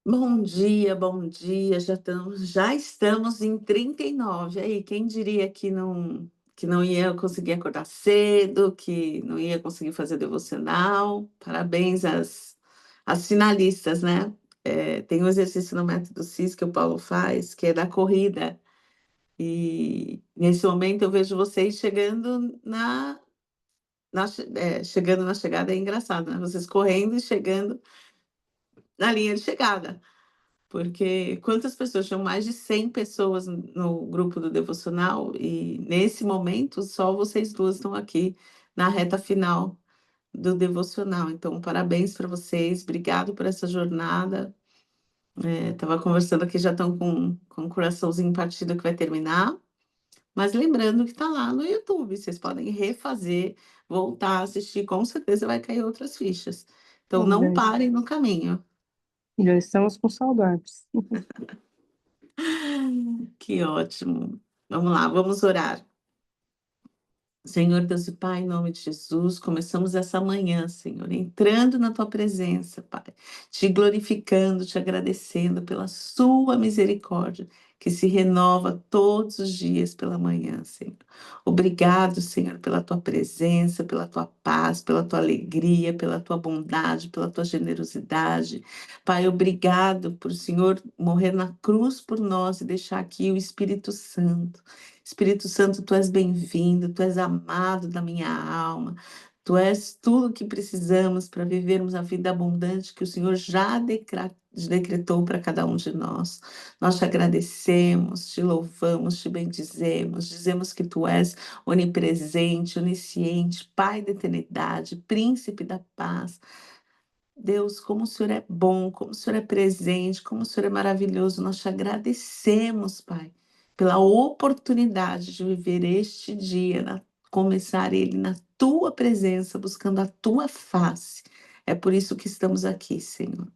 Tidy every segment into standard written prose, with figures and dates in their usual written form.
Bom dia, já estamos em 39. Aí, quem diria que não ia conseguir acordar cedo, que não ia conseguir fazer devocional? Parabéns às finalistas, né? Tem um exercício no método CIS que o Paulo faz, que é da corrida. E nesse momento eu vejo vocês chegando na chegada, é engraçado, né? Vocês correndo e chegando na linha de chegada. Porque quantas pessoas? Tinham mais de 100 pessoas no grupo do devocional e nesse momento só vocês duas estão aqui na reta final do devocional. Então, parabéns para vocês, obrigado por essa jornada. Estava conversando aqui, já estão com o coraçãozinho partido que vai terminar, mas lembrando que está lá no YouTube, vocês podem refazer, voltar a assistir, com certeza vai cair outras fichas. Então, Bom, não parem no caminho. já estamos com saudades. Que ótimo. Vamos lá, vamos orar. Senhor Deus e Pai, em nome de Jesus, começamos essa manhã, Senhor, entrando na tua presença, Pai, te glorificando, te agradecendo pela sua misericórdia, que se renova todos os dias pela manhã, Senhor. Obrigado, Senhor, pela tua presença, pela tua paz, pela tua alegria, pela tua bondade, pela tua generosidade. Pai, obrigado por o Senhor morrer na cruz por nós e deixar aqui o Espírito Santo. Espírito Santo, tu és bem-vindo, tu és amado da minha alma, tu és tudo o que precisamos para vivermos a vida abundante que o Senhor já decretou para cada um de nós. Nós te agradecemos, te louvamos, te bendizemos, dizemos que tu és onipresente, onisciente, Pai da eternidade, Príncipe da paz. Deus, como o Senhor é bom, como o Senhor é presente, como o Senhor é maravilhoso. Nós te agradecemos, Pai, pela oportunidade de viver este dia, começar ele na tua presença, buscando a tua face. É por isso que estamos aqui, Senhor.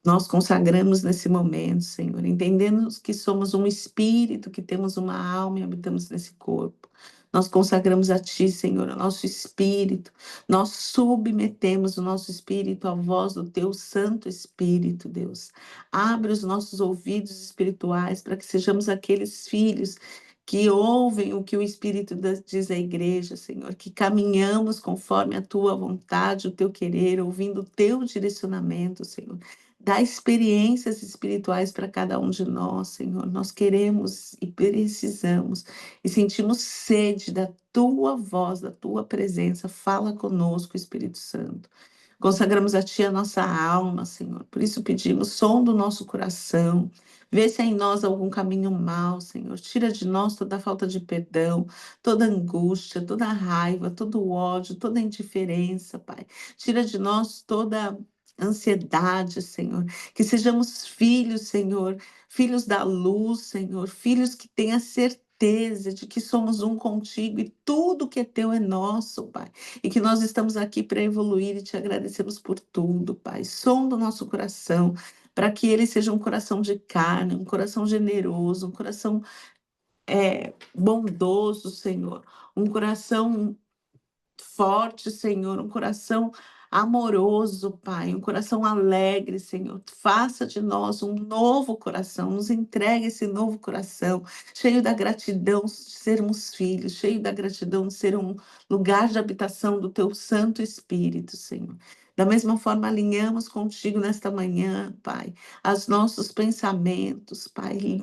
Nós consagramos nesse momento, Senhor, entendendo que somos um espírito, que temos uma alma e habitamos nesse corpo. Nós consagramos a Ti, Senhor, o nosso espírito. Nós submetemos o nosso espírito à voz do Teu Santo Espírito, Deus. Abre os nossos ouvidos espirituais para que sejamos aqueles filhos que ouvem o que o Espírito diz à igreja, Senhor, que caminhamos conforme a Tua vontade, o Teu querer, ouvindo o Teu direcionamento, Senhor. Dá experiências espirituais para cada um de nós, Senhor. Nós queremos e precisamos e sentimos sede da tua voz, da tua presença. Fala conosco, Espírito Santo. Consagramos a Ti a nossa alma, Senhor. Por isso pedimos, som do nosso coração. Vê se há em nós algum caminho mau, Senhor. Tira de nós toda a falta de perdão, toda angústia, toda raiva, todo ódio, toda indiferença, Pai. Tira de nós toda ansiedade, Senhor. Que sejamos filhos, Senhor, filhos da luz, Senhor, filhos que tenham certeza de que somos um contigo e tudo que é teu é nosso, Pai. E que nós estamos aqui para evoluir e te agradecemos por tudo, Pai. Som do nosso coração, para que ele seja um coração de carne, um coração generoso, um coração bondoso, Senhor. Um coração forte, Senhor, um coração amoroso, Pai, um coração alegre, Senhor. Faça de nós um novo coração, nos entregue esse novo coração, cheio da gratidão de sermos filhos, cheio da gratidão de ser um lugar de habitação do Teu Santo Espírito, Senhor. Da mesma forma, alinhamos contigo nesta manhã, Pai, os nossos pensamentos, Pai.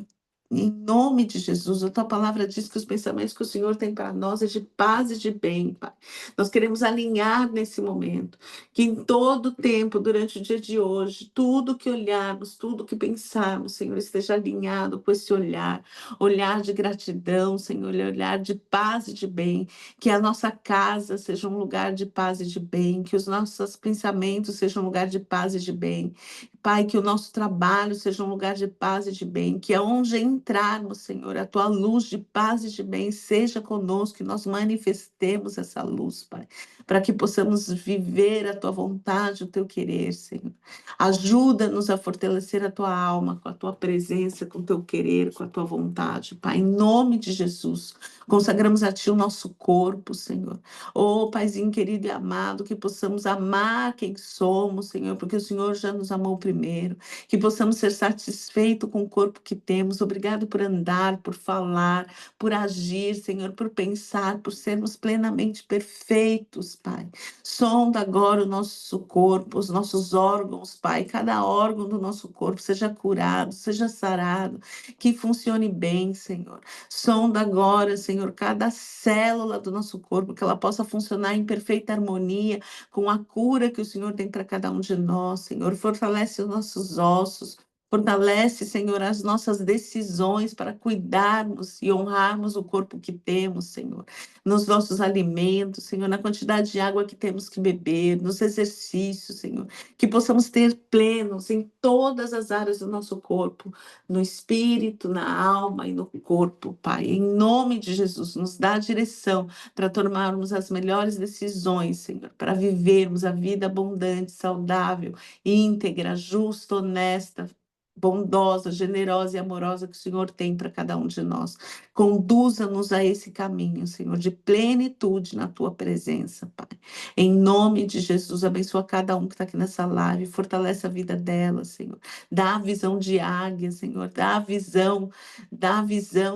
Em nome de Jesus, a tua palavra diz que os pensamentos que o Senhor tem para nós é de paz e de bem, Pai. Nós queremos alinhar nesse momento, que em todo tempo, durante o dia de hoje, tudo que olharmos, tudo que pensarmos, Senhor, esteja alinhado com esse olhar, olhar de gratidão, Senhor, olhar de paz e de bem, que a nossa casa seja um lugar de paz e de bem, que os nossos pensamentos sejam um lugar de paz e de bem, Pai, que o nosso trabalho seja um lugar de paz e de bem, que aonde entrarmos, Senhor, a tua luz de paz e de bem seja conosco, que nós manifestemos essa luz, Pai. para que possamos viver a tua vontade, o teu querer, Senhor. Ajuda-nos a fortalecer a tua alma com a tua presença, com o teu querer, com a tua vontade, Pai. Em nome de Jesus, consagramos a ti o nosso corpo, Senhor. Oh, Paizinho querido e amado, que possamos amar quem somos, Senhor, porque o Senhor já nos amou primeiro. Que possamos ser satisfeitos com o corpo que temos. Obrigado por andar, por falar, por agir, Senhor, por pensar, por sermos plenamente perfeitos, Pai. Sonda agora o nosso corpo, os nossos órgãos, Pai. Cada órgão do nosso corpo seja curado, seja sarado, que funcione bem, Senhor. Sonda agora, Senhor, cada célula do nosso corpo, que ela possa funcionar em perfeita harmonia com a cura que o Senhor tem para cada um de nós, Senhor. Fortalece os nossos ossos. Fortalece, Senhor, as nossas decisões para cuidarmos e honrarmos o corpo que temos, Senhor. Nos nossos alimentos, Senhor, na quantidade de água que temos que beber, nos exercícios, Senhor. Que possamos ter plenos em todas as áreas do nosso corpo, no espírito, na alma e no corpo, Pai. Em nome de Jesus, nos dá a direção para tomarmos as melhores decisões, Senhor, para vivermos a vida abundante, saudável, íntegra, justa, honesta, bondosa, generosa e amorosa que o Senhor tem para cada um de nós. Conduza-nos a esse caminho, Senhor, de plenitude na tua presença, Pai. Em nome de Jesus, abençoa cada um que está aqui nessa live, fortalece a vida dela, Senhor. Dá a visão de águia, Senhor, dá a visão,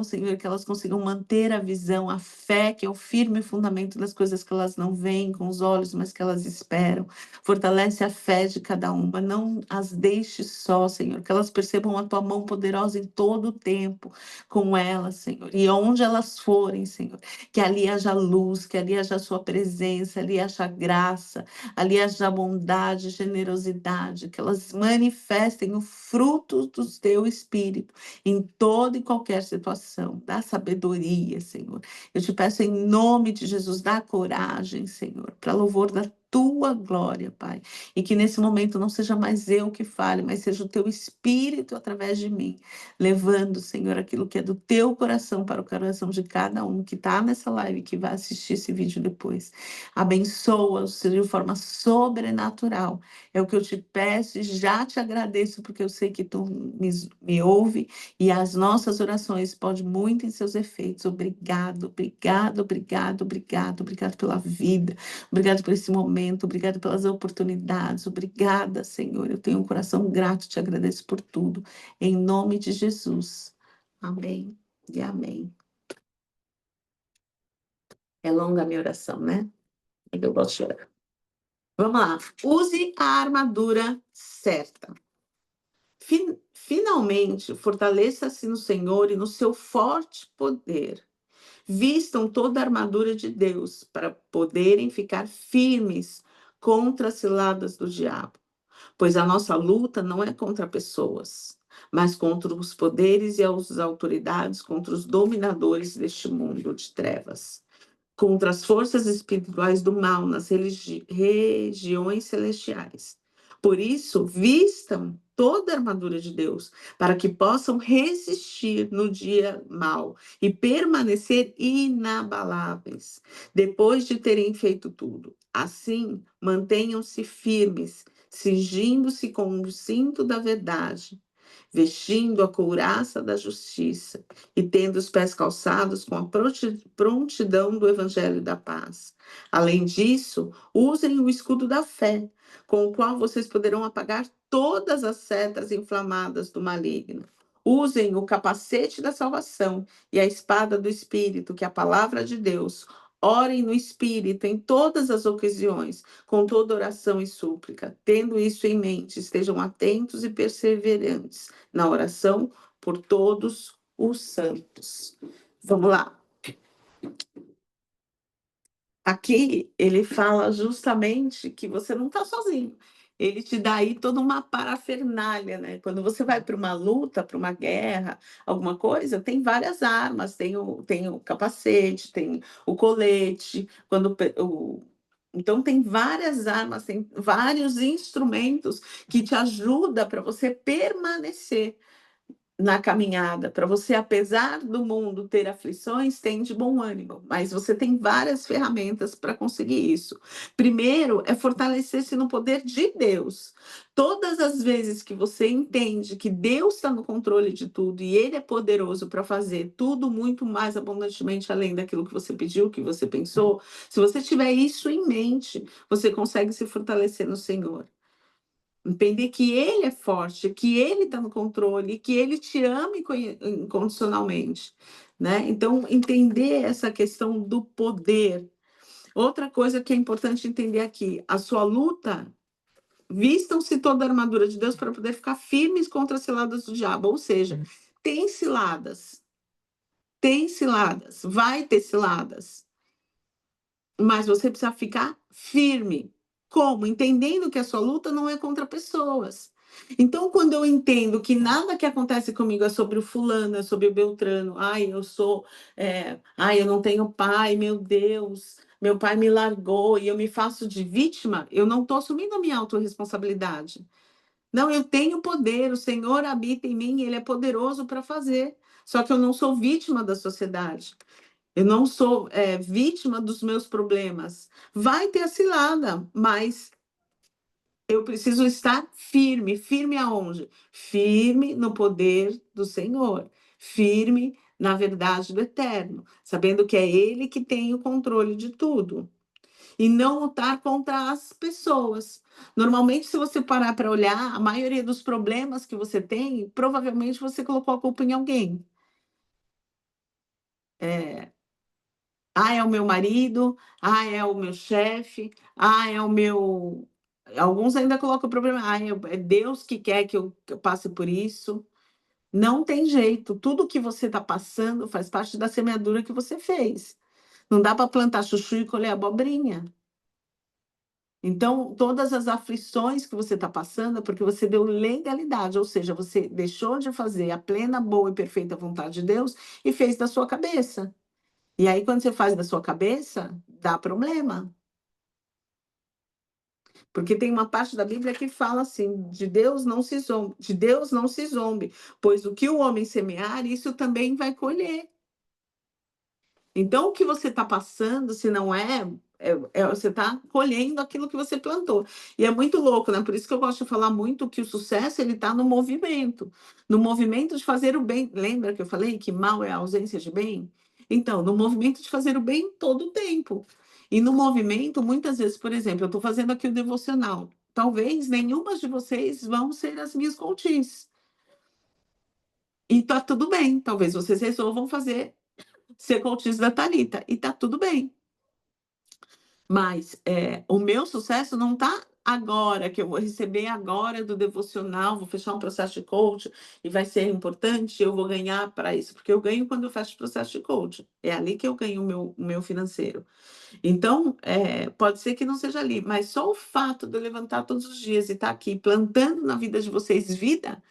Senhor, que elas consigam manter a visão, a fé, que é o firme fundamento das coisas que elas não veem com os olhos, mas que elas esperam. Fortalece a fé de cada uma, não as deixe só, Senhor, que elas percebam a tua mão poderosa em todo o tempo com elas, Senhor. E onde elas forem, Senhor, que ali haja luz, que ali haja a sua presença, ali haja graça, ali haja bondade, generosidade, que elas manifestem o fruto do teu Espírito em toda e qualquer situação. Dá sabedoria, Senhor. Eu te peço em nome de Jesus, dá coragem, Senhor, para louvor da tua glória, Pai. E que nesse momento não seja mais eu que fale, mas seja o teu Espírito através de mim, levando, Senhor, aquilo que é do teu coração para o coração de cada um que está nessa live, que vai assistir esse vídeo depois. Abençoa-os de forma sobrenatural. É o que eu te peço e já te agradeço, porque eu sei que tu me ouve e as nossas orações podem muito em seus efeitos. Obrigado, obrigado, obrigado, obrigado, obrigado pela vida. Obrigado por esse momento, obrigado pelas oportunidades, obrigada, Senhor. Eu tenho um coração grato, te agradeço por tudo. Em nome de Jesus. Amém e amém. É longa a minha oração, né? Eu gosto de orar. Vamos lá. Use a armadura certa. Finalmente, fortaleça-se no Senhor e no seu forte poder. Vistam toda a armadura de Deus para poderem ficar firmes contra as ciladas do diabo. Pois a nossa luta não é contra pessoas, mas contra os poderes e as autoridades, contra os dominadores deste mundo de trevas, contra as forças espirituais do mal nas regiões celestiais. Por isso, vistam toda a armadura de Deus, para que possam resistir no dia mau e permanecer inabaláveis, depois de terem feito tudo. Assim, mantenham-se firmes, cingindo-se com o cinto da verdade, vestindo a couraça da justiça e tendo os pés calçados com a prontidão do evangelho da paz. Além disso, usem o escudo da fé, com o qual vocês poderão apagar todas as setas inflamadas do maligno. Usem o capacete da salvação e a espada do Espírito, que é a palavra de Deus. Orem no Espírito em todas as ocasiões, com toda oração e súplica. Tendo isso em mente, estejam atentos e perseverantes na oração por todos os santos. Vamos lá. Aqui ele fala justamente que você não está sozinho. Ele te dá aí toda uma parafernália, né? Quando você vai para uma luta, para uma guerra, alguma coisa, tem várias armas, tem o capacete, tem o colete, então tem várias armas, tem vários instrumentos que te ajudam para você permanecer na caminhada, para você, apesar do mundo ter aflições, tem de bom ânimo, mas você tem várias ferramentas para conseguir isso. Primeiro é fortalecer-se no poder de Deus. Todas as vezes que você entende que Deus está no controle de tudo e Ele é poderoso para fazer tudo muito mais abundantemente além daquilo que você pediu, que você pensou, se você tiver isso em mente, você consegue se fortalecer no Senhor. Entender que ele é forte, que ele está no controle, que ele te ama incondicionalmente, né? Então, entender essa questão do poder. Outra coisa que é importante entender aqui, a sua luta, vistam-se toda a armadura de Deus para poder ficar firmes contra as ciladas do diabo. Ou seja, tem ciladas, vai ter ciladas, mas você precisa ficar firme. Como? Entendendo que a sua luta não é contra pessoas. Então, quando eu entendo que nada que acontece comigo é sobre o fulano, é sobre o Beltrano, eu não tenho pai, meu Deus, meu pai me largou e eu me faço de vítima, eu não estou assumindo a minha autorresponsabilidade. Não, eu tenho poder, o Senhor habita em mim, Ele é poderoso para fazer. Só que eu não sou vítima da sociedade. Eu não sou vítima dos meus problemas. Vai ter a cilada, mas eu preciso estar firme. Firme aonde? Firme no poder do Senhor. Firme na verdade do Eterno, sabendo que é Ele que tem o controle de tudo. E não lutar contra as pessoas. Normalmente, se você parar para olhar, a maioria dos problemas que você tem, provavelmente você colocou a culpa em alguém. É, é o meu marido, é o meu chefe, é o meu. Alguns ainda colocam o problema, é Deus que quer que eu passe por isso. Não tem jeito, tudo que você está passando faz parte da semeadura que você fez. Não dá para plantar chuchu e colher abobrinha. Então, todas as aflições que você está passando é porque você deu legalidade, ou seja, você deixou de fazer a plena, boa e perfeita vontade de Deus e fez da sua cabeça. E aí, quando você faz da sua cabeça, dá problema. Porque tem uma parte da Bíblia que fala assim: de Deus não se zombe, pois o que o homem semear, isso também vai colher. Então, o que você está passando, se não você está colhendo aquilo que você plantou. E é muito louco, né? Por isso que eu gosto de falar muito que o sucesso ele está no movimento de fazer o bem. Lembra que eu falei que mal é a ausência de bem? Então, no movimento de fazer o bem todo o tempo. E no movimento, muitas vezes, por exemplo, eu estou fazendo aqui o devocional. Talvez nenhuma de vocês vão ser as minhas coaches. E tá tudo bem. Talvez vocês resolvam ser coaches da Thalita. E tá tudo bem. Mas o meu sucesso não está agora, que eu vou receber agora do devocional, vou fechar um processo de coach e vai ser importante, eu vou ganhar para isso, porque eu ganho quando eu fecho o processo de coach. É ali que eu ganho o meu financeiro. Então, pode ser que não seja ali, mas só o fato de eu levantar todos os dias e estar aqui plantando na vida de vocês vida,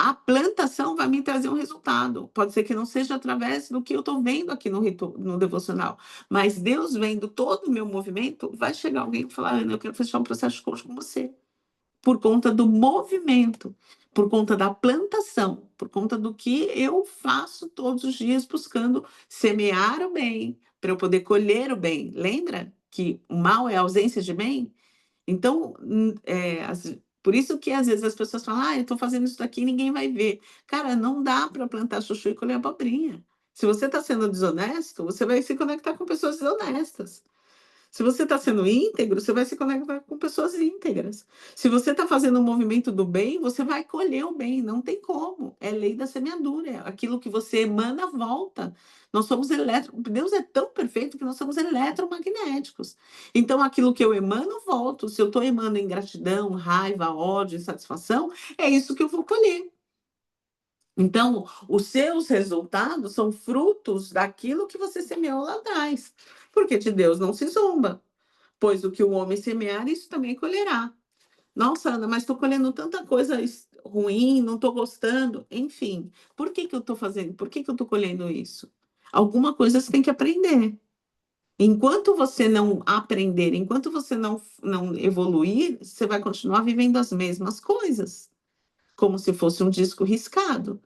a plantação vai me trazer um resultado. Pode ser que não seja através do que eu estou vendo aqui no devocional, mas Deus vendo todo o meu movimento, vai chegar alguém e falar: Ana, eu quero fechar um processo de coach com você. Por conta do movimento, por conta da plantação, por conta do que eu faço todos os dias buscando semear o bem, para eu poder colher o bem. Lembra que o mal é a ausência de bem? Então, por isso que às vezes as pessoas falam: eu estou fazendo isso daqui e ninguém vai ver. Cara, não dá para plantar chuchu e colher abobrinha. Se você está sendo desonesto, você vai se conectar com pessoas desonestas. Se você está sendo íntegro, você vai se conectar com pessoas íntegras. Se você está fazendo um movimento do bem, você vai colher o bem. Não tem como. É lei da semeadura. Aquilo que você emana, volta. Nós somos Deus é tão perfeito que nós somos eletromagnéticos. Então, aquilo que eu emano, volto. Se eu estou emanando ingratidão, raiva, ódio, insatisfação, é isso que eu vou colher. Então, os seus resultados são frutos daquilo que você semeou lá atrás. Porque de Deus não se zomba. Pois o que o homem semear, isso também colherá. Nossa, Ana, mas estou colhendo tanta coisa ruim, não estou gostando. Enfim, por que eu estou fazendo? Por que eu estou colhendo isso? Alguma coisa você tem que aprender. Enquanto você não aprender, enquanto você não evoluir, você vai continuar vivendo as mesmas coisas. como se fosse um disco riscado.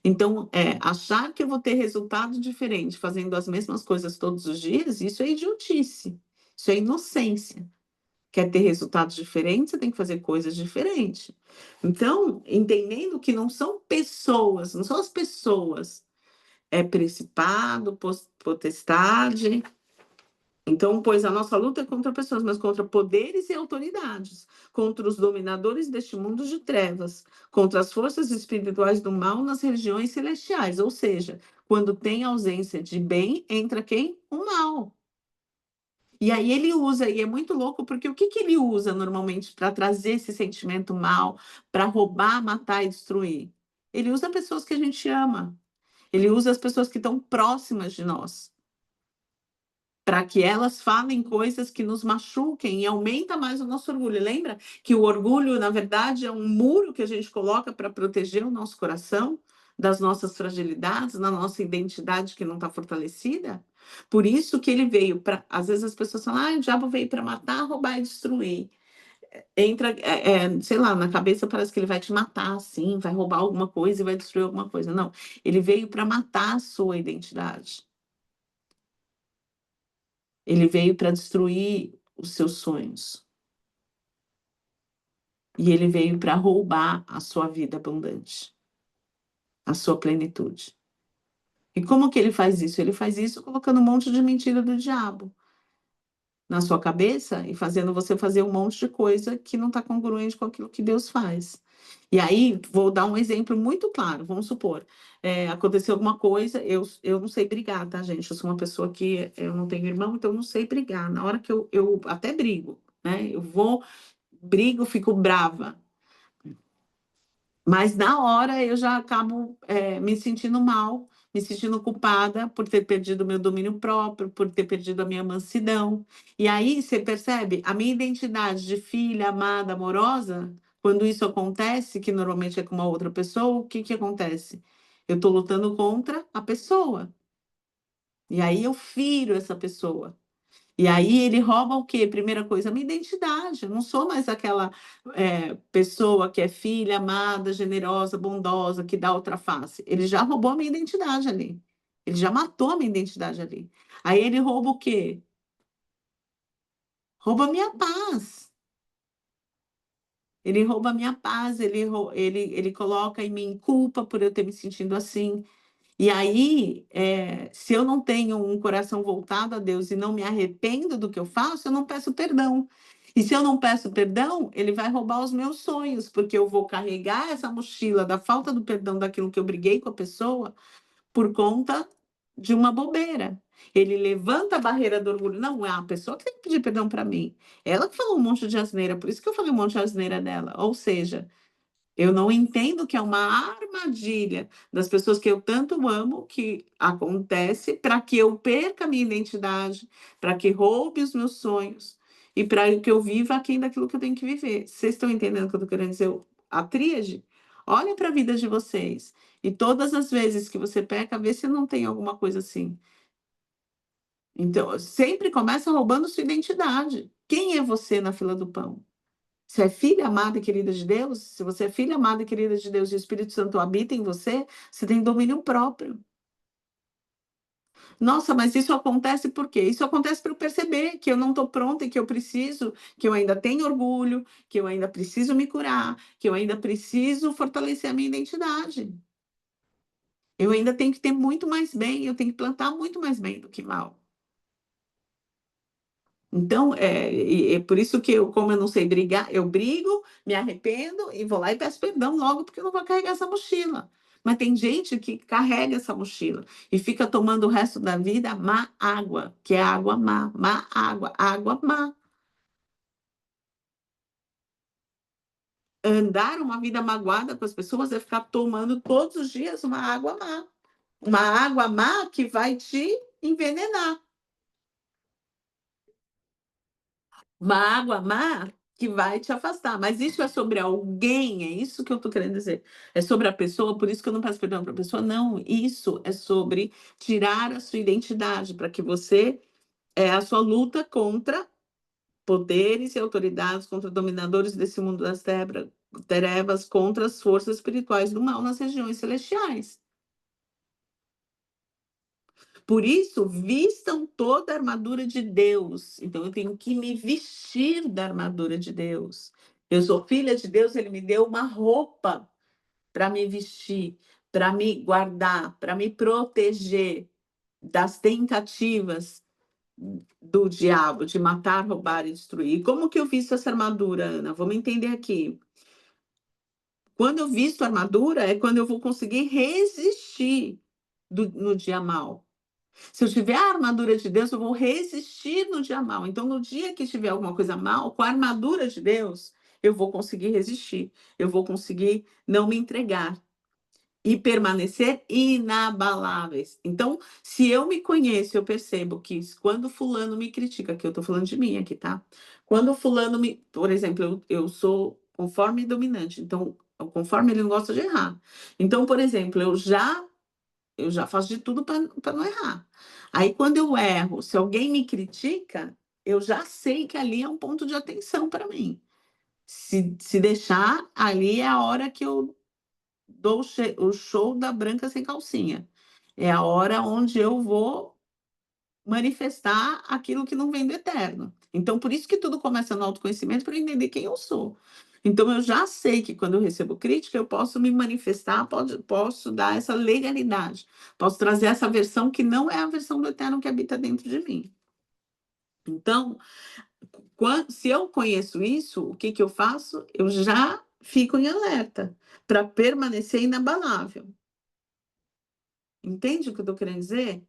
Então, achar que eu vou ter resultado diferente fazendo as mesmas coisas todos os dias, isso é idiotice, isso é inocência. Quer ter resultados diferentes, você tem que fazer coisas diferentes. Então, entendendo que não são pessoas, não são as pessoas, é principado, potestade. Então, pois a nossa luta é contra pessoas, mas contra poderes e autoridades, contra os dominadores deste mundo de trevas, contra as forças espirituais do mal nas regiões celestiais. Ou seja, quando tem ausência de bem, entra quem? O mal. E aí ele usa, e é muito louco, porque o que que ele usa normalmente para trazer esse sentimento mal, para roubar, matar e destruir? Ele usa pessoas que a gente ama. Ele usa as pessoas que estão próximas de nós, para que elas falem coisas que nos machuquem e aumenta mais o nosso orgulho. Lembra que o orgulho, na verdade, é um muro que a gente coloca para proteger o nosso coração das nossas fragilidades, da nossa identidade que não está fortalecida? Por isso que ele veio para. Às vezes as pessoas falam, o diabo veio para matar, roubar e destruir. Entra, sei lá, na cabeça parece que ele vai te matar, assim, vai roubar alguma coisa e vai destruir alguma coisa. Não, ele veio para matar a sua identidade. Ele veio para destruir os seus sonhos. E ele veio para roubar a sua vida abundante, a sua plenitude. E como que ele faz isso? Ele faz isso colocando um monte de mentira do diabo na sua cabeça e fazendo você fazer um monte de coisa que não está congruente com aquilo que Deus faz. E aí, vou dar um exemplo muito claro. Vamos supor, aconteceu alguma coisa, eu não sei brigar, tá, gente? Eu sou uma pessoa que eu não tenho irmão, então eu não sei brigar. Na hora que eu até brigo, né? Brigo, fico brava. Mas na hora eu já acabo me sentindo mal, me sentindo culpada por ter perdido o meu domínio próprio, por ter perdido a minha mansidão. E aí você percebe a minha identidade de filha, amada, amorosa, quando isso acontece, que normalmente é com uma outra pessoa, o que que acontece? Eu estou lutando contra a pessoa. E aí eu firo essa pessoa. E aí ele rouba o quê? Primeira coisa, a minha identidade. Eu não sou mais aquela pessoa que é filha, amada, generosa, bondosa, que dá outra face. Ele já roubou a minha identidade ali. Ele já matou a minha identidade ali. Aí ele rouba o quê? Rouba a minha paz. Ele rouba a minha paz, ele coloca em mim culpa por eu ter me sentindo assim. E aí, se eu não tenho um coração voltado a Deus e não me arrependo do que eu faço, eu não peço perdão. E se eu não peço perdão, ele vai roubar os meus sonhos, porque eu vou carregar essa mochila da falta do perdão daquilo que eu briguei com a pessoa por conta de uma bobeira. Ele levanta a barreira do orgulho. Não, é a pessoa que tem que pedir perdão para mim. Ela que falou um monte de asneira, por isso que eu falei um monte de asneira dela. Ou seja, eu não entendo que é uma armadilha das pessoas que eu tanto amo que acontece para que eu perca a minha identidade, para que roube os meus sonhos e para que eu viva aquém daquilo que eu tenho que viver. Vocês estão entendendo o que eu estou querendo dizer? A tríade? Olhem para a vida de vocês e todas as vezes que você peca, vê se não tem alguma coisa assim. Então, sempre começa roubando sua identidade. Quem é você na fila do pão? Se é filha amada e querida de Deus, se você é filha amada e querida de Deus e o Espírito Santo habita em você, você tem domínio próprio. Nossa, mas isso acontece por quê? Isso acontece para eu perceber que eu não estou pronta e que eu preciso, que eu ainda tenho orgulho, que eu ainda preciso me curar, que eu ainda preciso fortalecer a minha identidade. Eu ainda tenho que ter muito mais bem, eu tenho que plantar muito mais bem do que mal. Então, é por isso que como eu não sei brigar, eu brigo, me arrependo e vou lá e peço perdão logo, porque eu não vou carregar essa mochila. Mas tem gente que carrega essa mochila e fica tomando o resto da vida má água, que é água má água, água má. Andar uma vida magoada com as pessoas é ficar tomando todos os dias uma água má que vai te envenenar. Uma água má que vai te afastar. Mas isso é sobre alguém, é isso que eu estou querendo dizer. É sobre a pessoa, por isso que eu não peço perdão para a pessoa. Não, isso é sobre tirar a sua identidade, para que você, a sua luta contra poderes e autoridades, contra dominadores desse mundo das trevas, contra as forças espirituais do mal nas regiões celestiais. Por isso, vistam toda a armadura de Deus. Então, eu tenho que me vestir da armadura de Deus. Eu sou filha de Deus, ele me deu uma roupa para me vestir, para me guardar, para me proteger das tentativas do diabo de matar, roubar e destruir. Como que eu visto essa armadura, Ana? Vamos entender aqui. Quando eu visto a armadura, é quando eu vou conseguir resistir no dia mal. Se eu tiver a armadura de Deus, eu vou resistir no dia mal. Então, no dia que tiver alguma coisa mal, com a armadura de Deus, eu vou conseguir resistir. Eu vou conseguir não me entregar e permanecer inabaláveis. Então, se eu me conheço, eu percebo que quando fulano me critica, que eu estou falando de mim aqui, tá? Quando fulano me, por exemplo, eu sou conforme dominante, então, conforme ele não gosta de errar. Então, por exemplo, eu já faço de tudo para não errar. Aí, quando eu erro, se alguém me critica, eu já sei que ali é um ponto de atenção para mim. Se deixar, ali é a hora que eu dou o show da branca sem calcinha. É a hora onde eu vou manifestar aquilo que não vem do eterno. Então, por isso que tudo começa no autoconhecimento, para eu entender quem eu sou. Então, eu já sei que quando eu recebo crítica, eu posso me manifestar, posso dar essa legalidade, posso trazer essa versão que não é a versão do eterno que habita dentro de mim. Então, se eu conheço isso, o que eu faço? Eu já fico em alerta para permanecer inabalável. Entende o que eu estou querendo dizer?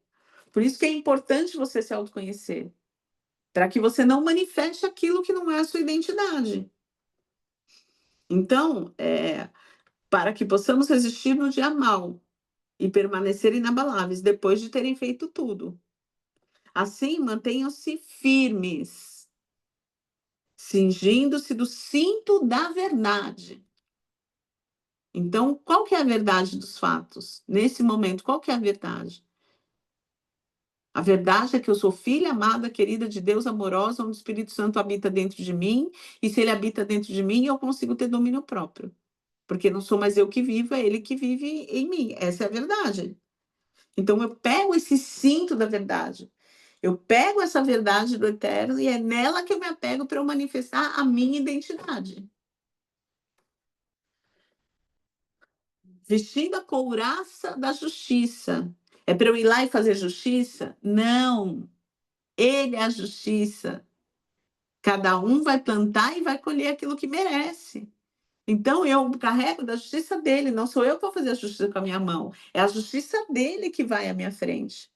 Por isso que é importante você se autoconhecer, para que você não manifeste aquilo que não é a sua identidade. Então, para que possamos resistir no dia mal e permanecer inabaláveis depois de terem feito tudo. Assim, mantenham-se firmes, cingindo-se do cinto da verdade. Então, qual que é a verdade dos fatos? Nesse momento, qual que é a verdade? A verdade é que eu sou filha amada, querida de Deus, amorosa, onde o Espírito Santo habita dentro de mim, e se ele habita dentro de mim, eu consigo ter domínio próprio. Porque não sou mais eu que vivo, é ele que vive em mim. Essa é a verdade. Então eu pego esse cinto da verdade. Eu pego essa verdade do eterno e é nela que eu me apego para eu manifestar a minha identidade. Vestindo a couraça da justiça. É para eu ir lá e fazer justiça? Não. Ele é a justiça. Cada um vai plantar e vai colher aquilo que merece. Então, eu carrego da justiça dele, não sou eu que vou fazer a justiça com a minha mão, é a justiça dele que vai à minha frente.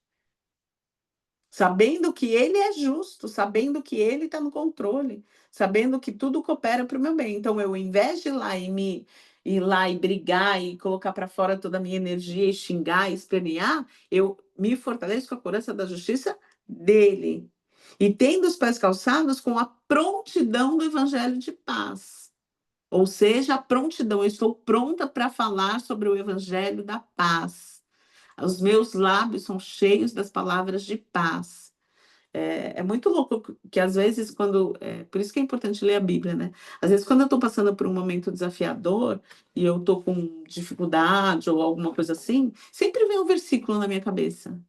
Sabendo que ele é justo, sabendo que ele está no controle, sabendo que tudo coopera para o meu bem. Então, eu, ao invés de ir lá e brigar e colocar para fora toda a minha energia e xingar e espernear, eu me fortaleço com a couraça da justiça dele. E tendo os pés calçados com a prontidão do evangelho de paz. Ou seja, a prontidão, eu estou pronta para falar sobre o evangelho da paz. Os meus lábios são cheios das palavras de paz. É muito louco que às vezes por isso que é importante ler a Bíblia, né? Às vezes quando eu estou passando por um momento desafiador e eu estou com dificuldade ou alguma coisa assim, sempre vem um versículo na minha cabeça.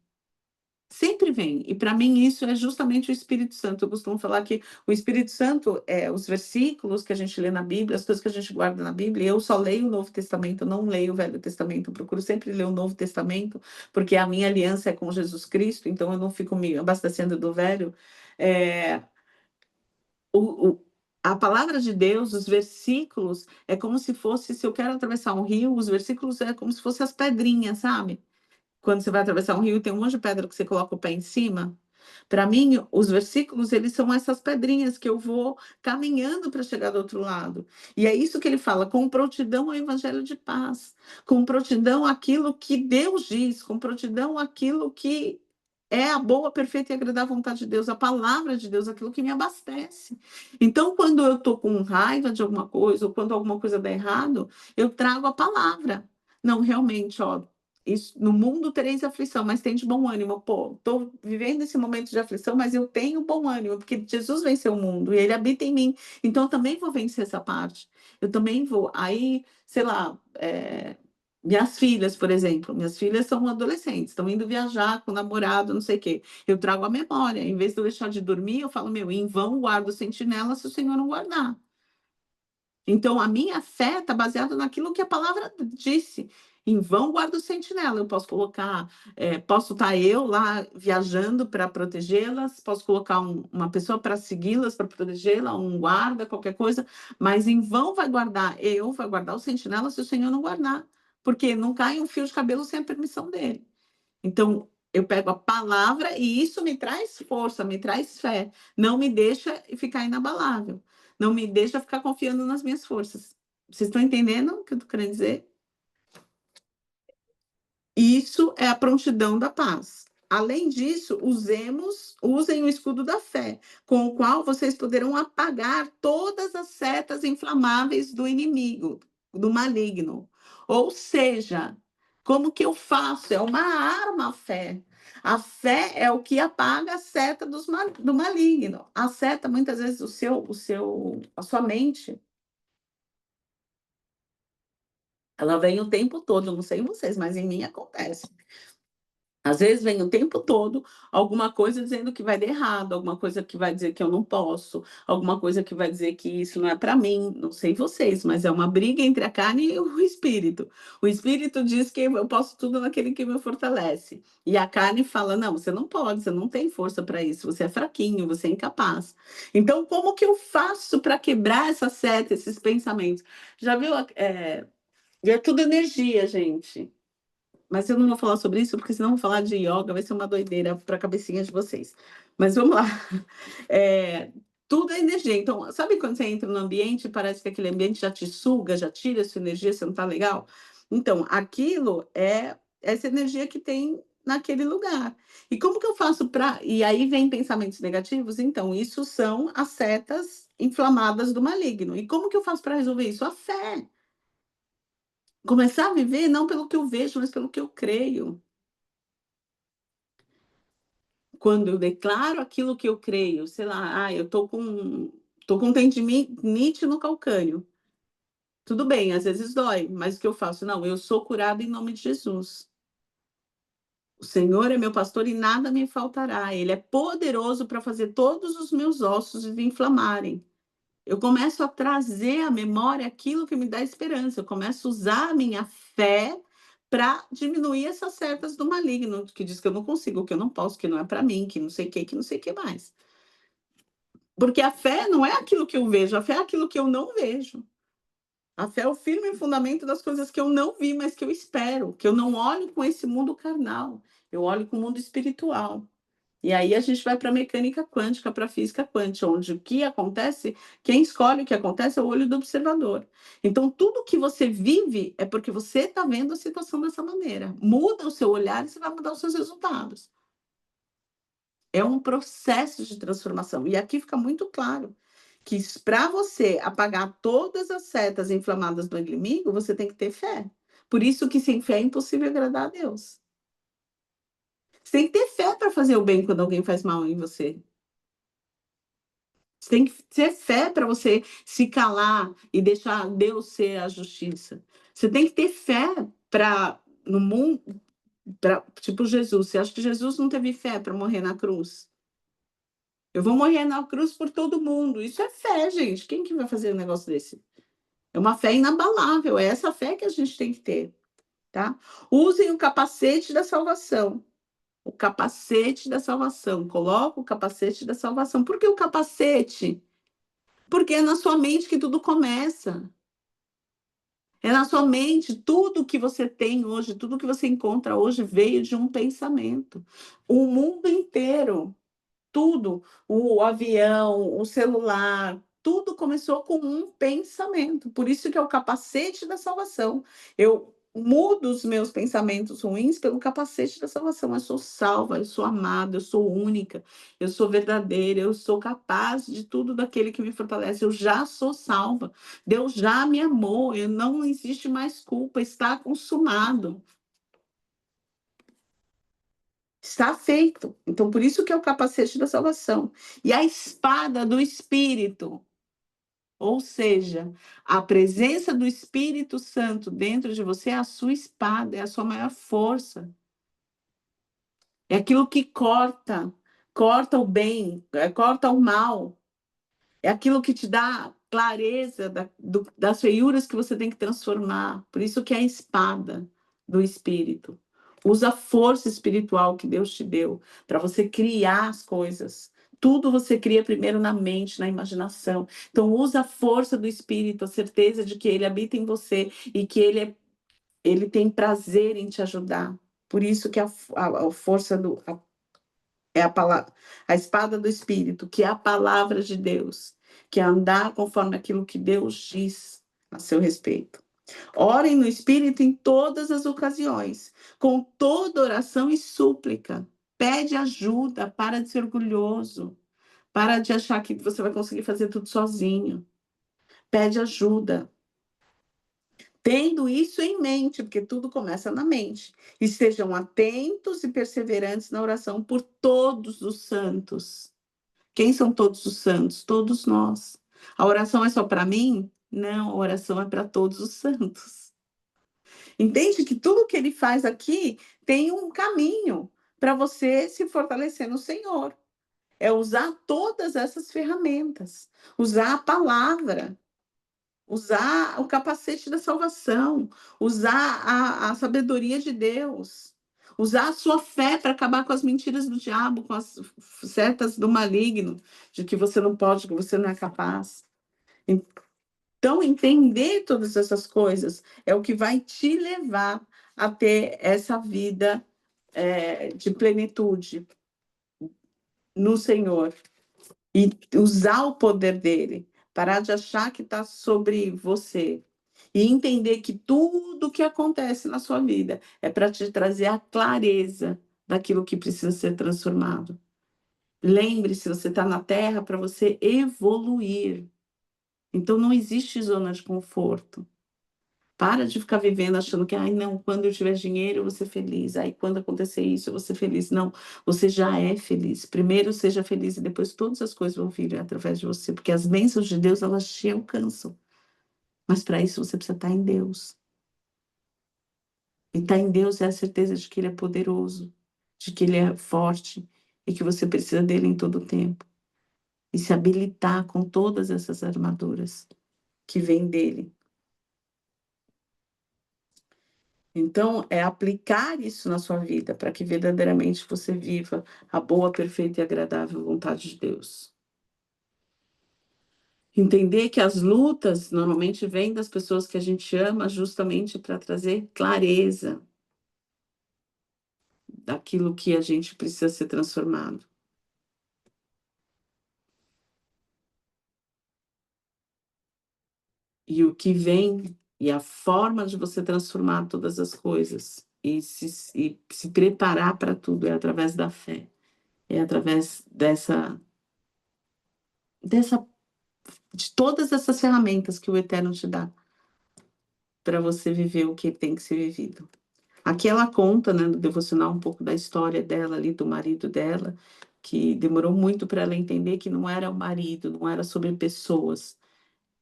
Sempre vem. E para mim isso é justamente o Espírito Santo. Eu costumo falar que o Espírito Santo é os versículos que a gente lê na Bíblia, as coisas que a gente guarda na Bíblia. Eu só leio o Novo Testamento, eu não leio o Velho Testamento. Eu procuro sempre ler o Novo Testamento, porque a minha aliança é com Jesus Cristo, então eu não fico me abastecendo do Velho. É, a palavra de Deus, os versículos, é como se fosse, se eu quero atravessar um rio, os versículos é como se fossem as pedrinhas, sabe? Quando você vai atravessar um rio, tem um monte de pedra que você coloca o pé em cima. Para mim, os versículos, eles são essas pedrinhas que eu vou caminhando para chegar do outro lado. E é isso que ele fala, com prontidão ao evangelho de paz, com prontidão àquilo que Deus diz, com prontidão àquilo que é a boa, perfeita e agradável vontade de Deus, a palavra de Deus, aquilo que me abastece. Então, quando eu estou com raiva de alguma coisa, ou quando alguma coisa dá errado, eu trago a palavra. Não, realmente, ó, isso, no mundo tereis aflição, mas tem de bom ânimo. Pô, estou vivendo esse momento de aflição, mas eu tenho bom ânimo, porque Jesus venceu o mundo e ele habita em mim. Então, eu também vou vencer essa parte. Eu também vou. Aí, sei lá, minhas filhas, por exemplo, minhas filhas são adolescentes, estão indo viajar com o namorado, não sei o quê. Eu trago a memória. Em vez de eu deixar de dormir, eu falo, meu, em vão guardo o sentinela se o Senhor não guardar. Então, a minha fé está baseada naquilo que a palavra disse. Em vão guardo o sentinela. Eu posso colocar, posso estar eu lá viajando para protegê-las, posso colocar uma pessoa para segui-las, para protegê-la, um guarda, qualquer coisa, mas em vão vai guardar o sentinela se o Senhor não guardar, porque não cai um fio de cabelo sem a permissão dele. Então, eu pego a palavra e isso me traz força, me traz fé, não me deixa ficar inabalável, não me deixa ficar confiando nas minhas forças. Vocês estão entendendo o que eu estou querendo dizer? Isso é a prontidão da paz. Além disso, usem o escudo da fé, com o qual vocês poderão apagar todas as setas inflamáveis do inimigo, do maligno. Ou seja, como que eu faço? É uma arma a fé. A fé é o que apaga a seta do maligno. A seta, muitas vezes, a sua mente, ela vem o tempo todo. Eu não sei em vocês, mas em mim acontece. Às vezes vem o tempo todo alguma coisa dizendo que vai dar errado, alguma coisa que vai dizer que eu não posso, alguma coisa que vai dizer que isso não é para mim. Não sei vocês, mas é uma briga entre a carne e o espírito. O espírito diz que eu posso tudo naquele que me fortalece. E a carne fala: não, você não pode, você não tem força para isso, você é fraquinho, você é incapaz. Então, como que eu faço para quebrar essa seta, esses pensamentos? Já viu? É tudo energia, gente. Mas eu não vou falar sobre isso, porque senão eu vou falar de yoga, vai ser uma doideira para a cabecinha de vocês. Mas vamos lá. É, tudo é energia. Então, sabe quando você entra no ambiente e parece que aquele ambiente já te suga, já tira a sua energia, você não está legal? Então, aquilo é essa energia que tem naquele lugar. E como que eu faço para. E aí vem pensamentos negativos? Então, isso são as setas inflamadas do maligno. E como que eu faço para resolver isso? A fé. Começar a viver não pelo que eu vejo, mas pelo que eu creio. Quando eu declaro aquilo que eu creio, sei lá, eu tô com tendinite no calcânio. Tudo bem, às vezes dói, mas o que eu faço? Não, eu sou curada em nome de Jesus. O Senhor é meu pastor e nada me faltará. Ele é poderoso para fazer todos os meus ossos desinflamarem. Eu começo a trazer à memória aquilo que me dá esperança. Eu começo a usar a minha fé para diminuir essas setas do maligno, que diz que eu não consigo, que eu não posso, que não é para mim, que não sei o que não sei o que mais. Porque a fé não é aquilo que eu vejo, a fé é aquilo que eu não vejo. A fé é o firme fundamento das coisas que eu não vi, mas que eu espero, que eu não olho com esse mundo carnal, eu olho com o mundo espiritual. E aí a gente vai para a mecânica quântica, para a física quântica, onde o que acontece, quem escolhe o que acontece é o olho do observador. Então, tudo que você vive é porque você está vendo a situação dessa maneira. Muda o seu olhar e você vai mudar os seus resultados. É um processo de transformação. E aqui fica muito claro que para você apagar todas as setas inflamadas do inimigo, você tem que ter fé. Por isso que sem fé é impossível agradar a Deus. Você tem que ter fé para fazer o bem quando alguém faz mal em você. Você tem que ter fé para você se calar e deixar Deus ser a justiça. Você tem que ter fé para no mundo, tipo Jesus. Você acha que Jesus não teve fé para morrer na cruz? Eu vou morrer na cruz por todo mundo. Isso é fé, gente. Quem que vai fazer um negócio desse? É uma fé inabalável. É essa fé que a gente tem que ter, tá? Usem o capacete da salvação. O capacete da salvação. Coloca o capacete da salvação. Por que o capacete? Porque é na sua mente que tudo começa. É na sua mente. Tudo que você tem hoje, tudo que você encontra hoje veio de um pensamento. O mundo inteiro, tudo, o avião, o celular, tudo começou com um pensamento. Por isso que é o capacete da salvação. Eu mudo os meus pensamentos ruins pelo capacete da salvação. Eu sou salva, eu sou amada, eu sou única, eu sou verdadeira, eu sou capaz de tudo daquele que me fortalece. Eu já sou salva. Deus já me amou, eu não existe mais culpa, está consumado. Está feito. Então, por isso que é o capacete da salvação. E a espada do Espírito, ou seja, a presença do Espírito Santo dentro de você é a sua espada, é a sua maior força. É aquilo que corta, corta o bem, corta o mal. É aquilo que te dá clareza das feiuras que você tem que transformar. Por isso que é a espada do Espírito. Usa a força espiritual que Deus te deu para você criar as coisas. Tudo você cria primeiro na mente, na imaginação. Então, usa a força do Espírito, a certeza de que Ele habita em você e que Ele tem prazer em te ajudar. Por isso que a força é a palavra, a espada do Espírito, que é a palavra de Deus, que é andar conforme aquilo que Deus diz a seu respeito. Orem no Espírito em todas as ocasiões, com toda oração e súplica. Pede ajuda, para de ser orgulhoso, para de achar que você vai conseguir fazer tudo sozinho. Pede ajuda. Tendo isso em mente, porque tudo começa na mente. Estejam atentos e perseverantes na oração por todos os santos. Quem são todos os santos? Todos nós. A oração é só para mim? Não, a oração é para todos os santos. Entende que tudo que ele faz aqui tem um caminho para você se fortalecer no Senhor. É usar todas essas ferramentas, usar a palavra, usar o capacete da salvação, usar a sabedoria de Deus, usar a sua fé para acabar com as mentiras do diabo, com as setas do maligno, de que você não pode, que você não é capaz. Então, entender todas essas coisas é o que vai te levar a ter essa vida de plenitude no Senhor. E usar o poder dele, parar de achar que está sobre você e entender que tudo que acontece na sua vida é para te trazer a clareza daquilo que precisa ser transformado. Lembre-se, você está na Terra para você evoluir. Então não existe zona de conforto. Para de ficar vivendo achando que, ai, não, quando eu tiver dinheiro eu vou ser feliz. Aí, quando acontecer isso, eu vou ser feliz. Não, você já é feliz. Primeiro seja feliz e depois todas as coisas vão vir através de você. Porque as bênçãos de Deus, elas te alcançam. Mas para isso você precisa estar em Deus. E estar em Deus é a certeza de que Ele é poderoso, de que Ele é forte e que você precisa dele em todo o tempo. E se habilitar com todas essas armaduras que vêm dele. Então, é aplicar isso na sua vida para que verdadeiramente você viva a boa, perfeita e agradável vontade de Deus. Entender que as lutas normalmente vêm das pessoas que a gente ama justamente para trazer clareza daquilo que a gente precisa ser transformado. E o que vem e a forma de você transformar todas as coisas e se preparar para tudo é através da fé. É através de todas essas ferramentas que o Eterno te dá para você viver o que tem que ser vivido. Aqui ela conta, né, no devocional, um pouco da história dela ali, do marido dela, que demorou muito para ela entender que não era o marido, não era sobre pessoas,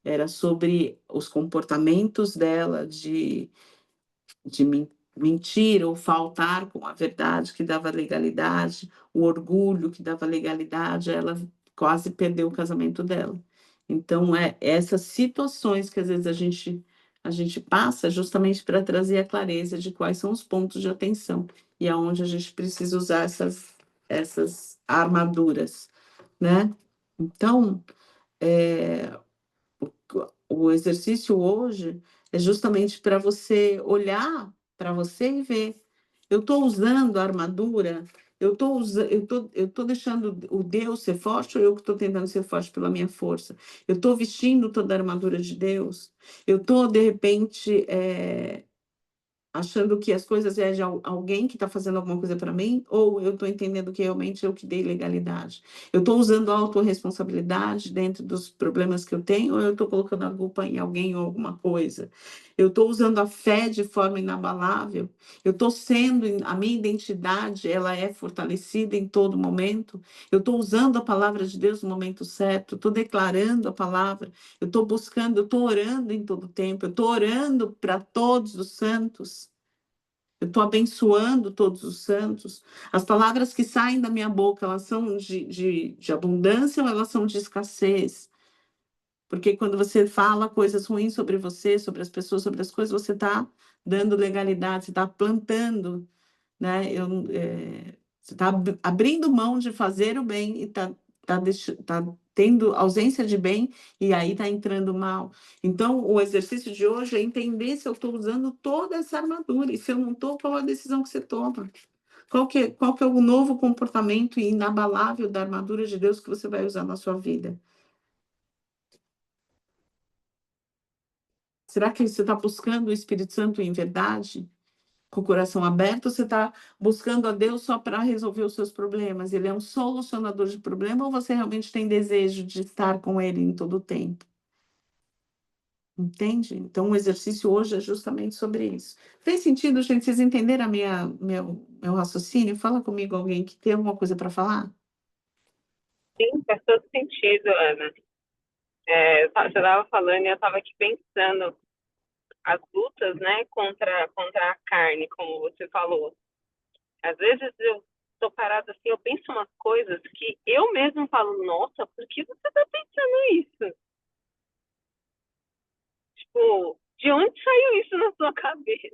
era sobre os comportamentos dela de mentir ou faltar com a verdade que dava legalidade, o orgulho que dava legalidade, ela quase perdeu o casamento dela. Então, essas situações que às vezes a gente passa justamente para trazer a clareza de quais são os pontos de atenção e aonde a gente precisa usar essas armaduras, né? Então, é, o exercício hoje é justamente para você olhar para você e ver. Eu estou usando a armadura, eu tô deixando o Deus ser forte ou eu que estou tentando ser forte pela minha força? Eu estou vestindo toda a armadura de Deus? Eu estou, de repente, achando que as coisas é de alguém que está fazendo alguma coisa para mim, ou eu estou entendendo que realmente eu que dei legalidade? Eu estou usando a autorresponsabilidade dentro dos problemas que eu tenho, ou eu estou colocando a culpa em alguém ou alguma coisa? Eu estou usando a fé de forma inabalável? Eu estou sendo, a minha identidade, ela é fortalecida em todo momento? Eu estou usando a palavra de Deus no momento certo? Estou declarando a palavra? Eu estou buscando, eu estou orando em todo tempo, eu estou orando para todos os santos, eu estou abençoando todos os santos. As palavras que saem da minha boca, elas são de abundância ou elas são de escassez? Porque quando você fala coisas ruins sobre você, sobre as pessoas, sobre as coisas, você está dando legalidade, você está plantando, né? Você está abrindo mão de fazer o bem e tá tendo ausência de bem e aí está entrando mal. Então, o exercício de hoje é entender se eu estou usando toda essa armadura e se eu não estou, qual a decisão que você toma? Qual que é o novo comportamento inabalável da armadura de Deus que você vai usar na sua vida? Será que você está buscando o Espírito Santo em verdade? Com o coração aberto, você está buscando a Deus só para resolver os seus problemas? Ele é um solucionador de problema ou você realmente tem desejo de estar com Ele em todo o tempo? Entende? Então, o exercício hoje é justamente sobre isso. Fez sentido, gente? Vocês entenderam meu raciocínio? Fala comigo alguém que tem alguma coisa para falar? Sim, faz todo sentido, Ana. Você estava falando e eu estava aqui pensando as lutas, né, contra a carne, como você falou. Às vezes eu estou parada assim, eu penso umas coisas que eu mesmo falo, nossa, por que você está pensando isso? Tipo, de onde saiu isso na sua cabeça?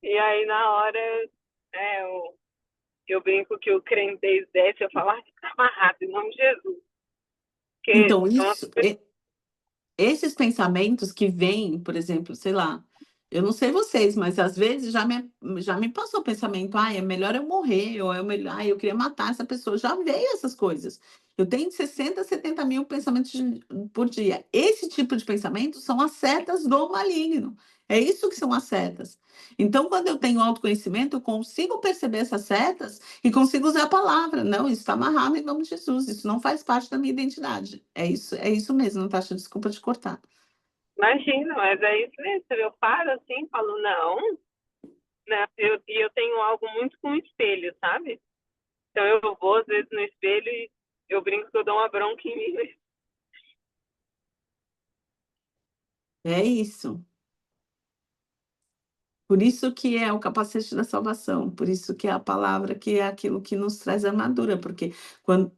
E aí, na hora, eu brinco que o crentez desce, eu falo, fica amarrado, em nome de Jesus. Porque Então, é uma coisa. esses pensamentos que vêm, por exemplo, sei lá, eu não sei vocês, mas às vezes já me passou o pensamento, é melhor eu morrer, ou é melhor, eu queria matar essa pessoa. Já veio essas coisas. Eu tenho 60, 70 mil pensamentos por dia. Esse tipo de pensamento são as setas do maligno. É isso que são as setas. Então, quando eu tenho autoconhecimento, eu consigo perceber essas setas e consigo usar a palavra. Não, isso está amarrado em nome de Jesus. Isso não faz parte da minha identidade. É isso mesmo, Natasha. Desculpa te cortar. Imagina, mas é isso mesmo. Eu paro assim e falo, não, né? Eu tenho algo muito com o espelho, sabe? Então eu vou, às vezes, no espelho e eu brinco que eu dou uma bronca em mim mesmo. É isso. Por isso que é o capacete da salvação, por isso que é a palavra que é aquilo que nos traz armadura, porque quando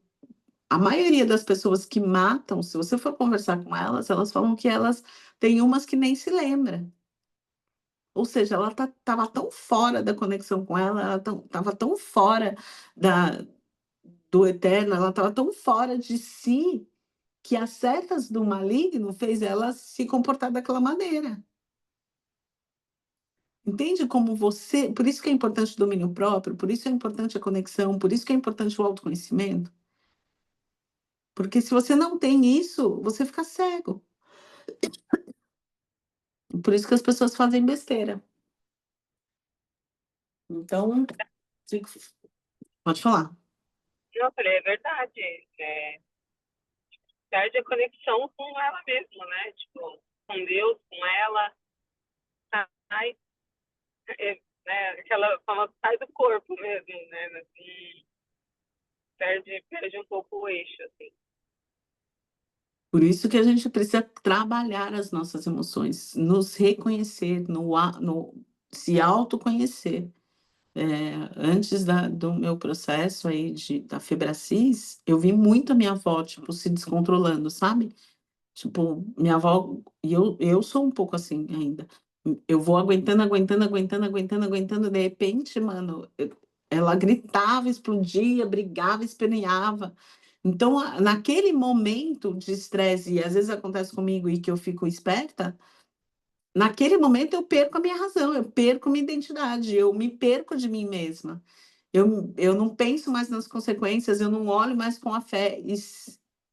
a maioria das pessoas que matam, se você for conversar com elas, elas falam que elas têm umas que nem se lembram. Ou seja, ela estava tão fora da conexão com ela, ela estava tão fora da, do eterno, ela estava tão fora de si, que as setas do maligno fez ela se comportar daquela maneira. Entende como você. Por isso que é importante o domínio próprio, por isso é importante a conexão, por isso que é importante o autoconhecimento. Porque se você não tem isso, você fica cego. Por isso que as pessoas fazem besteira. Então, pode falar. Não, eu falei, é verdade. Perde a conexão com ela mesma, né? Tipo, com Deus, com ela. Sai, né? Aquela famosa sai do corpo mesmo, né? Assim, perde um pouco o eixo, assim. Por isso que a gente precisa trabalhar as nossas emoções, nos reconhecer, se autoconhecer. Antes do meu processo aí da Febracis, eu vi muito a minha avó, tipo, se descontrolando, sabe? Tipo, minha avó, e eu sou um pouco assim ainda. Eu vou aguentando, aguentando, aguentando, aguentando, aguentando, de repente, mano, ela gritava, explodia, brigava, esperneava. Então, naquele momento de estresse, e às vezes acontece comigo e que eu fico esperta, naquele momento eu perco a minha razão, eu perco minha identidade, eu me perco de mim mesma. Eu não penso mais nas consequências, eu não olho mais com a fé.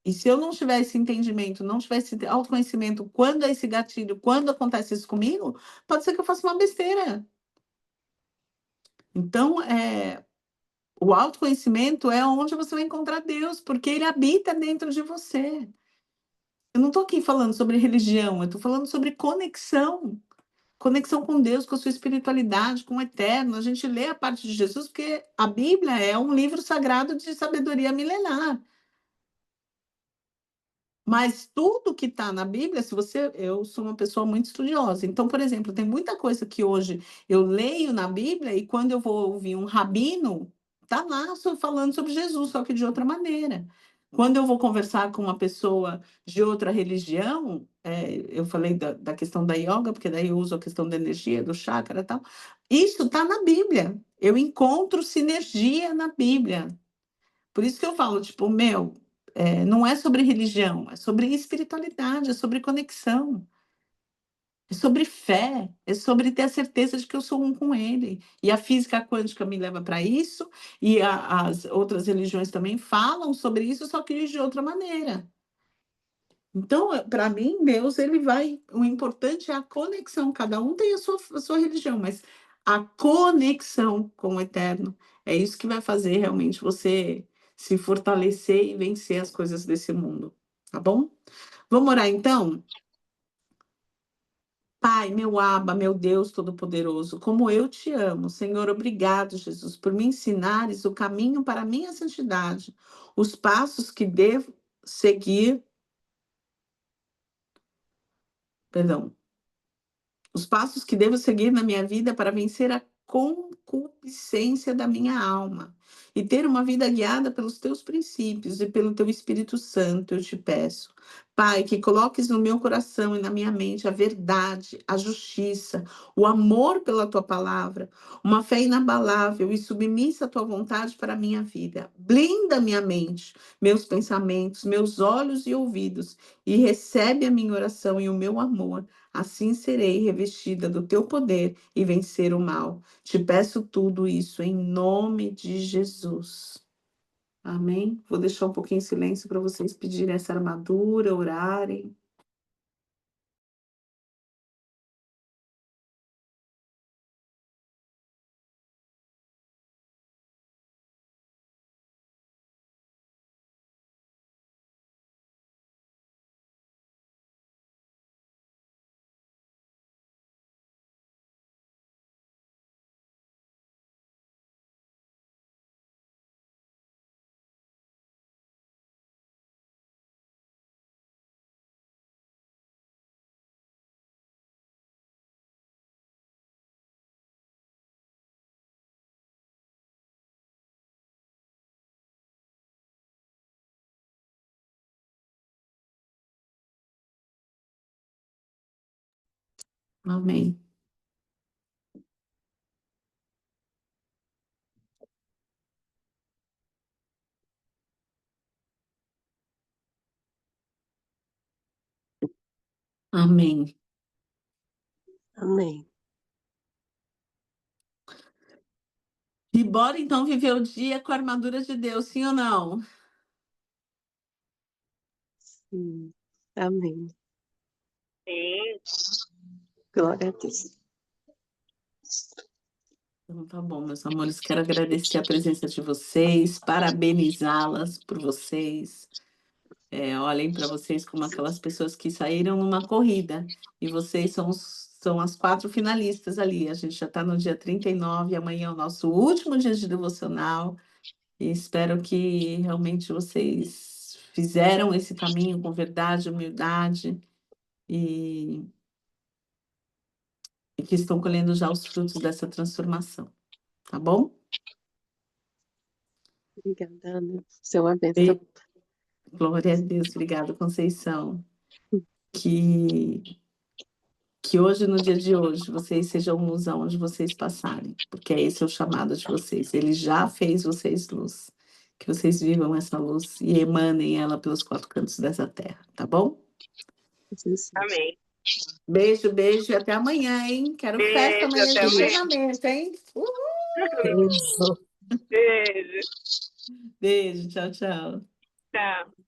E se eu não tiver esse entendimento, não tiver esse autoconhecimento, quando é esse gatilho, quando acontece isso comigo, pode ser que eu faça uma besteira. Então, o autoconhecimento é onde você vai encontrar Deus, porque ele habita dentro de você. Eu não estou aqui falando sobre religião, eu estou falando sobre conexão. Conexão com Deus, com a sua espiritualidade, com o eterno. A gente lê a parte de Jesus porque a Bíblia é um livro sagrado de sabedoria milenar. Mas tudo que está na Bíblia, eu sou uma pessoa muito estudiosa. Então, por exemplo, tem muita coisa que hoje eu leio na Bíblia e quando eu vou ouvir um rabino, tá lá falando sobre Jesus, só que de outra maneira. Quando eu vou conversar com uma pessoa de outra religião, eu falei da questão da yoga, porque daí eu uso a questão da energia, do chakra e tal. Isso está na Bíblia. Eu encontro sinergia na Bíblia. Por isso que eu falo, tipo, não é sobre religião, é sobre espiritualidade, é sobre conexão, é sobre fé, é sobre ter a certeza de que eu sou um com ele. E a física quântica me leva para isso, e as outras religiões também falam sobre isso, só que de outra maneira. Então, para mim, Deus, ele vai. O importante é a conexão. Cada um tem a sua religião, mas a conexão com o eterno é isso que vai fazer realmente você se fortalecer e vencer as coisas desse mundo. Tá bom? Vamos orar então? Pai, meu Abba, meu Deus Todo-Poderoso, como eu te amo, Senhor, obrigado, Jesus, por me ensinares o caminho para a minha santidade, os passos que devo seguir, perdão, os passos que devo seguir na minha vida para vencer a concupiscência da minha alma e ter uma vida guiada pelos teus princípios e pelo teu Espírito Santo, eu te peço. Pai, que coloques no meu coração e na minha mente a verdade, a justiça, o amor pela tua palavra, uma fé inabalável e submissa à tua vontade para a minha vida. Blinda minha mente, meus pensamentos, meus olhos e ouvidos e recebe a minha oração e o meu amor. Assim serei revestida do teu poder e vencer o mal. Te peço tudo isso em nome de Jesus. Amém? Vou deixar um pouquinho em silêncio para vocês pedirem essa armadura, orarem. Amém. Amém. Amém. E bora então viver o dia com a armadura de Deus, sim ou não? Sim. Amém. Sim, Glória a Deus. Então tá bom, meus amores, quero agradecer a presença de vocês, parabenizá-las por vocês. Olhem para vocês como aquelas pessoas que saíram numa corrida e vocês são as 4 finalistas ali. A gente já está no dia 39, amanhã é o nosso último dia de devocional e espero que realmente vocês fizeram esse caminho com verdade, humildade e, e que estão colhendo já os frutos dessa transformação, tá bom? Obrigada, Ana. Você é uma bênção. Glória a Deus, obrigada, Conceição. Que hoje, no dia de hoje, vocês sejam luz aonde vocês passarem, porque esse é o chamado de vocês. Ele já fez vocês luz. Que vocês vivam essa luz e emanem ela pelos 4 cantos dessa terra, tá bom? Jesus. amém. Beijo, beijo e até amanhã, hein? Quero festa Beijo, amanhã até de amanhã. treinamento, hein? Beijo. Beijo, Beijo, tchau, tchau. tchau.